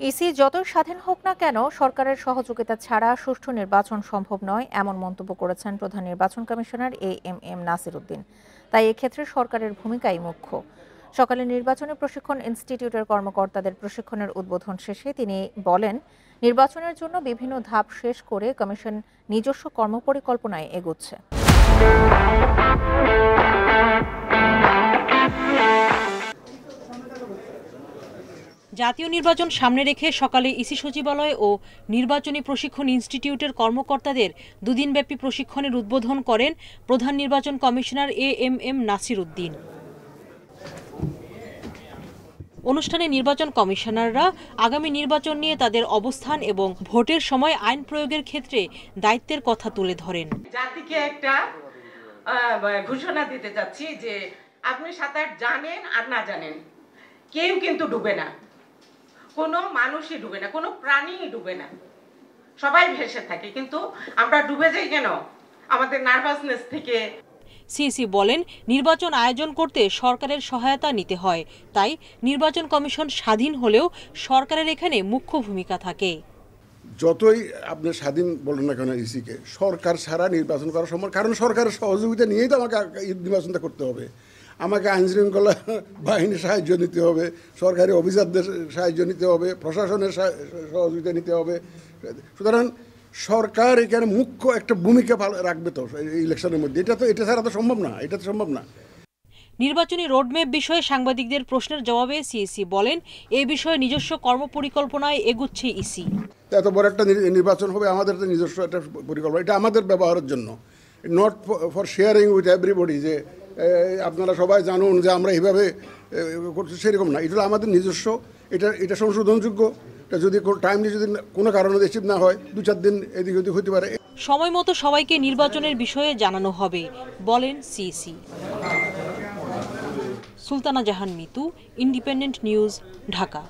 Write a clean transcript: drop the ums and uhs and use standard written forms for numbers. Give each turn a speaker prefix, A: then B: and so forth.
A: EC যতই স্বাধীন হোক না কেন সরকারের সহযোগিতা ছাড়া সুষ্ঠু নির্বাচন সম্ভব নয়, এমন মন্তব্য করেছেন প্রধান নির্বাচন কমিশনার এএমএম নাসির উদ্দিন। তাই এক্ষেত্রে সরকারের ভূমিকাই মুখ্য। সকালে নির্বাচনী প্রশিক্ষণ ইনস্টিটিউটের কর্মকর্তাদের প্রশিক্ষণের উদ্বোধন শেষে তিনি বলেন, নির্বাচনের জন্য বিভিন্ন ধাপ শেষ করে কমিশন নিজস্ব কর্মপরিকল্পনায় এগোচ্ছে।
B: জাতীয় নির্বাচন সামনে রেখে সকালে ইসি সচিবালয় ও নির্বাচনী প্রশিক্ষণ ইনস্টিটিউটের কর্মকর্তাদের দুদিনব্যাপী প্রশিক্ষণের উদ্বোধন করেন প্রধান নির্বাচন কমিশনার এএমএম নাসির উদ্দিন। অনুষ্ঠানে নির্বাচন কমিশনাররা আগামী নির্বাচন নিয়ে তাদের অবস্থান এবং ভোটের সময় আইন প্রয়োগের ক্ষেত্রে দায়িত্বের কথা তুলে ধরেন।
C: জাতিকে একটা ঘোষণা দিতে চাচ্ছি যে আপনি সাঁতার জানেন আর না জানেন, কেউ কিন্তু ডুবে না, কোনো মানুষই ডুবে না, কোনো প্রাণীই ডুবে না, সবাই ভেসে থাকে। কিন্তু আমরা ডুবে যাই কেন? আমাদের নার্ভাসনেস থেকে।
B: সিইসি বলেন, নির্বাচন আয়োজন করতে সরকারের সহায়তা নিতে হয়, তাই নির্বাচন কমিশন স্বাধীন হলেও সরকারের এখানে মুখ্য ভূমিকা থাকে।
D: যতই আপনি স্বাধীন বলেন না কেন ইসিকে, সরকার ছাড়া নির্বাচন করা সম্ভব, কারণ সরকারের সহযোগিতা নিয়েই তো আমাকে নির্বাচনটা করতে হবে। আমাকে আইনশৃঙ্খলা বাহিনীর সাহায্য নিতে হবে, সরকারি অফিসারদের সাহায্য নিতে হবে, প্রশাসনের সহযোগিতা নিতে হবে। সুতরাং সরকার এখানে মুখ্য একটা ভূমিকা রাখবে তো ইলেকশনের মধ্যে। এটা ছাড়া তো সম্ভব না, এটা তো সম্ভব না।
B: নির্বাচনী রোডম্যাপ বিষয়ে সাংবাদিকদের প্রশ্নের জবাবে সিইসি বলেন, এই বিষয়ে নিজস্ব কর্মপরিকল্পনায় এগুচ্ছে ইসি।
D: এত বড় একটা নির্বাচন হবে, আমাদের তো নিজস্ব একটা পরিকল্পনা, এটা আমাদের ব্যবহারের জন্য, not for sharing with everybody, যে আপনারা সবাই জানুন যে আমরা এইভাবে করছি, সেরকম না। এটা আমাদের নিজস্ব, এটা সংশোধনযোগ্য। এটা যদি টাইমলি যদি কোনো কারণে রিসিভ না হয়, 2-4 দিন এদিক ওদিক হতে পারে।
B: সময় মতো সবাইকে নির্বাচনের বিষয়ে জানানো হবে বলেন সিইসি। সুলতানা জাহান মিতু, ইন্ডিপেন্ডেন্ট নিউজ, ঢাকা।